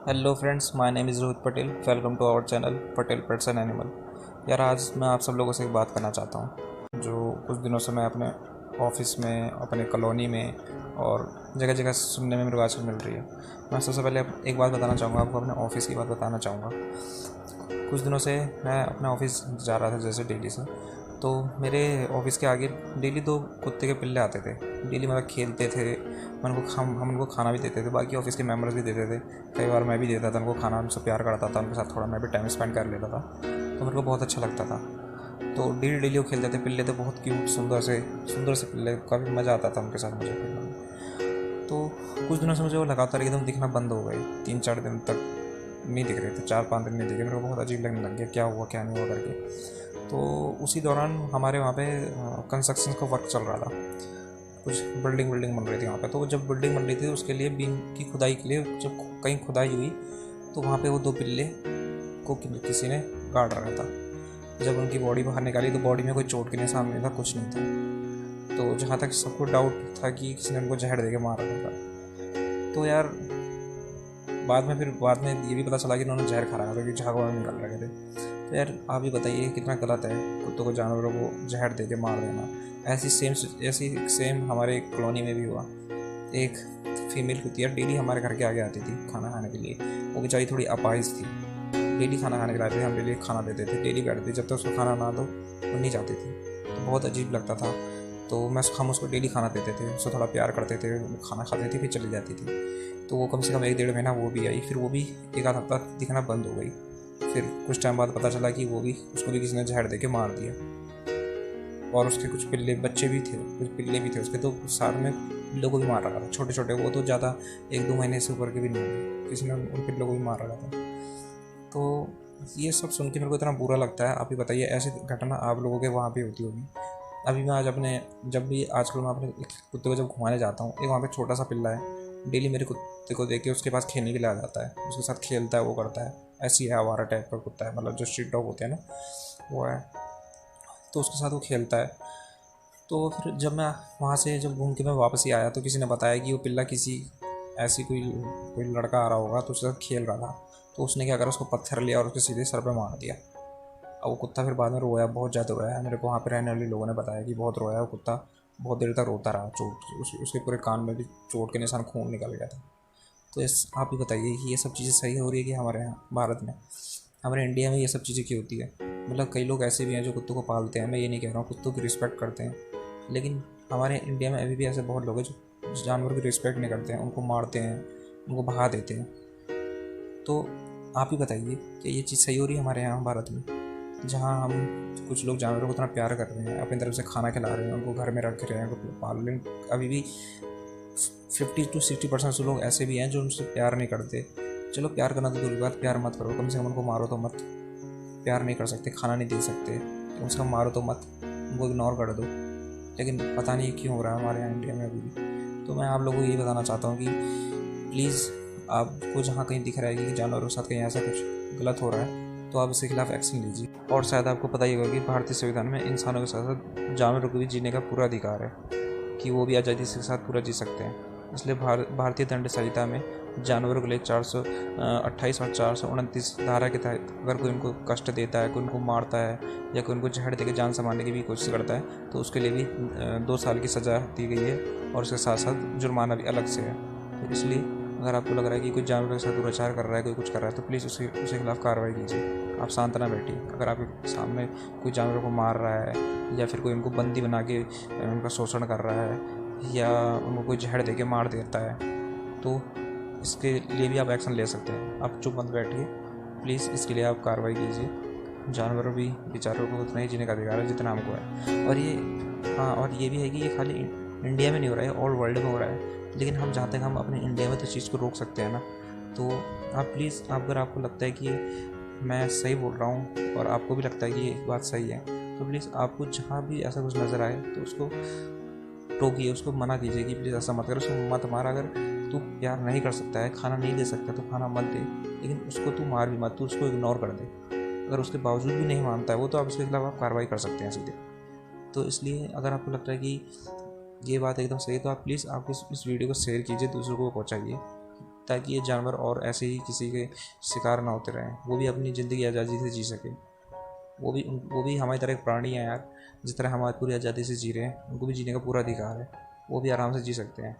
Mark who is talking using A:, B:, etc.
A: Hello friends, my name is Rohit Patel. Welcome to our channel Patel pets and animal. यार, आज मैं आप सब लोगों से एक बात करना चाहता हूँ। जो कुछ दिनों से मैं अपने ऑफिस में, अपने कॉलोनी में और जगह जगह सुनने में मेरे को आजकल मिल रही है। मैं सबसे पहले एक बात बताना चाहूँगा आपको, अपने ऑफिस की बात बताना चाहूँगा। कुछ दिनों से मैं अपने ऑफिस जा रहा था, जैसे डेली से, तो मेरे ऑफिस के आगे डेली 2 कुत्ते के पिल्ले आते थे। डेली मतलब खेलते थे। हम उनको खाना भी देते थे, बाकी ऑफिस के मेम्बर्स भी देते थे। कई बार मैं भी देता था उनको खाना, उनसे प्यार करता था, उनके साथ थोड़ा मैं भी टाइम स्पेंड कर लेता था, तो मेरे को बहुत अच्छा लगता था। तो डेली डेली वो खेलते थे, पिल्ले थे बहुत क्यूट, सुंदर से पिल्ले। काफ़ी मज़ा आता था उनके साथ मुझे खेलने में। तो कुछ दिनों से मुझे वो लगातार एकदम दिखना बंद हो गए। 3-4 दिन तक नहीं दिख रहे थे, 4-5 दिन नहीं दिखे। मेरे को बहुत अजीब लगने लग गया, क्या हुआ क्या नहीं हुआ करके। तो उसी दौरान हमारे वहाँ पे कंस्ट्रक्शन का वर्क चल रहा था। कुछ बिल्डिंग बन रही थी वहाँ पे। तो जब बिल्डिंग बन रही थी, उसके लिए बीम की खुदाई के लिए जब कहीं खुदाई हुई, तो वहाँ पे वो 2 पिल्ले को किसी ने गाड़ रखा था। जब उनकी बॉडी बाहर निकाली तो बॉडी में कोई चोट के निशान नहीं था, कुछ नहीं था। तो जहाँ तक सबको डाउट था कि किसी ने उनको जहर दे के मार रखा था। तो यार, बाद में ये भी पता चला कि उन्होंने जहर खा रखा था, कि झाग निकल रखे थे। तो यार, आप ही बताइए कितना गलत है कुत्तों को, जानवरों को जहर दे के मार देना। ऐसी सेम हमारे कॉलोनी में भी हुआ। एक फीमेल कुतिया डेली हमारे घर के आगे आती थी खाना खाने के लिए। वो बेचारी थोड़ी अपाहिज थी। डेली खाना खाने के लिए आती थी, हम डेली खाना देते थे, डेली बैठती थी। जब तक उसको खाना ना दो वो नहीं जाती थी। तो बहुत अजीब लगता था। तो हम उसको डेली खाना देते थे, उसको थोड़ा प्यार करते थे, खाना खाते थे, फिर चली जाती थी। तो वो कम से कम 1-1.5 महीना वो भी आई, फिर वो भी एक आध हफ्ता दिखना बंद हो गई। फिर कुछ टाइम बाद पता चला कि उसको भी किसी ने जहर दे के मार दिया। और उसके कुछ पिल्ले बच्चे भी थे, कुछ पिल्ले भी थे उसके। तो साथ में पिल्लों को भी मार रखा था, छोटे छोटे। वो तो ज़्यादा 1-2 महीने से ऊपर के भी नहीं होंगे, किसी ने उन पिल्लों को भी मार रखा था। तो ये सब सुन के मेरे को इतना बुरा लगता है। आप ही बताइए, ऐसी घटना आप लोगों के वहाँ भी होती होगी। अभी मैं आज अपने जब भी आजकल मैं अपने कुत्ते को जब घुमाने जाता हूँ, एक वहाँ पे छोटा सा पिल्ला है। डेली मेरे कुत्ते को देख के उसके पास खेलने के लिए आ जाता है, उसके साथ खेलता है, वो करता है। ऐसी है, आवारा टाइप का कुत्ता है, मतलब जो स्ट्रीट डॉग होते हैं ना, वो है। तो उसके साथ वो खेलता है। तो फिर जब मैं वहाँ से जब घूम के मैं वापस ही आया, तो किसी ने बताया कि वो पिल्ला किसी ऐसी कोई कोई लड़का आ रहा होगा, तो उसके साथ खेल रहा था। तो उसने क्या करा, उसको पत्थर लिया और उसके सीधे सर पे मार दिया। अब वो कुत्ता फिर बाद में रोया, बहुत ज़्यादा रोया। मेरे को वहाँ पे रहने वाले लोगों ने बताया कि बहुत रोया वो कुत्ता, बहुत देर तक रोता रहा। उसके पूरे कान में भी चोट के निशान, खून निकल गया था। तो आप ही बताइए कि ये सब चीज़ें सही हो रही है कि हमारे यहाँ भारत में, हमारे इंडिया में ये सब चीज़ें क्यों होती है? मतलब कई लोग ऐसे भी हैं जो कुत्तों को पालते हैं, मैं ये नहीं कह रहा हूँ, कुत्तों की रिस्पेक्ट करते हैं। लेकिन हमारे इंडिया में अभी भी ऐसे बहुत लोग हैं जो जानवर की रिस्पेक्ट नहीं करते हैं, उनको मारते हैं, उनको भगा देते हैं। तो आप ही बताइए कि ये चीज़ सही हो रही है हमारे यहाँ भारत में, जहाँ हम कुछ लोग जानवरों को इतना प्यार कर रहे हैं, अपनी तरफ से खाना खिला रहे हैं, उनको घर में रख रहे हैं, उनको पाल रहे हैं। अभी भी 50-60% लोग ऐसे भी हैं जो उनसे प्यार नहीं करते। चलो, प्यार करना तो दूर की बात, प्यार मत करो, कम से कम उनको मारो तो मत। प्यार नहीं कर सकते, खाना नहीं दे सकते, कम से कम मारो तो मत, उनको इग्नोर कर दो। लेकिन पता नहीं क्यों हो रहा है हमारे यहाँ इंडिया में अभी भी। तो मैं आप लोगों को यही बताना चाहता हूँ कि प्लीज़, आपको जहाँ कहीं दिख रहा है कि जानवरों के साथ कहीं ऐसा कुछ गलत हो रहा है, तो आप इसके खिलाफ एक्शन लीजिए। और शायद आपको पता ही होगा कि भारतीय संविधान में इंसानों के साथ साथ जानवरों को भी जीने का पूरा अधिकार है, कि वो भी आज़ादी के साथ पूरा जी सकते हैं। इसलिए भारतीय दंड संहिता में जानवरों के लिए 428 और 429 धारा के तहत अगर कोई उनको कष्ट देता है, कोई उनको मारता है, या कोई उनको जहर देकर जान संभालने की भी कोशिश करता है, तो उसके लिए भी 2 साल की सज़ा दी गई है, और उसके साथ साथ जुर्माना भी अलग से है। तो इसलिए अगर आपको लग रहा है कि कोई जानवर के साथ दुराचार कर रहा है, कोई कुछ कर रहा है, तो प्लीज़ उसके खिलाफ कार्रवाई कीजिए। आप शांत ना बैठिए। अगर आपके सामने कोई जानवरों को मार रहा है, या फिर कोई उनको बंदी बना के उनका शोषण कर रहा है, या उनको कोई जहर दे के मार देता है, तो इसके लिए भी आप एक्शन ले सकते हैं। आप चुप मत बैठिए, प्लीज़ इसके लिए आप कार्रवाई कीजिए। जानवरों भी बेचारों को उतना ही जीने का अधिकार है जितना हमको है। और ये, हाँ, और ये भी है कि ये खाली इंडिया में नहीं हो रहा है, ऑल वर्ल्ड में हो रहा है। लेकिन हम जहाँ तक हम अपने इंडिया में तो चीज़ को रोक सकते हैं ना। तो आप प्लीज़, अगर आपको लगता है कि मैं सही बोल रहा हूँ और आपको भी लगता है कि ये बात सही है, तो प्लीज़ आपको जहाँ भी ऐसा कुछ नज़र आए तो उसको टोकिए, उसको मना कीजिए कि प्लीज़ ऐसा मत कर, उसको मत मार। अगर तू प्यार नहीं कर सकता है, खाना नहीं दे सकता, तो खाना मत दे, लेकिन उसको तू मार भी मत, तू उसको इग्नोर कर दे। अगर उसके बावजूद भी नहीं मानता है वो, तो आप उसके खिलाफ आप कार्रवाई कर सकते हैं सीधे। तो इसलिए अगर आपको लगता है कि ये बात एकदम सही है, तो आप प्लीज़ आप इस वीडियो को शेयर कीजिए, दूसरों को पहुँचाइए। ताकि ये जानवर और ऐसे ही किसी के शिकार ना होते रहें, वो भी अपनी ज़िंदगी आज़ादी से जी सके। वो भी हमारी तरह एक प्राणी है यार, जिस तरह हमारी पूरी आज़ादी से जी रहे हैं, उनको भी जीने का पूरा अधिकार है, वो भी आराम से जी सकते हैं।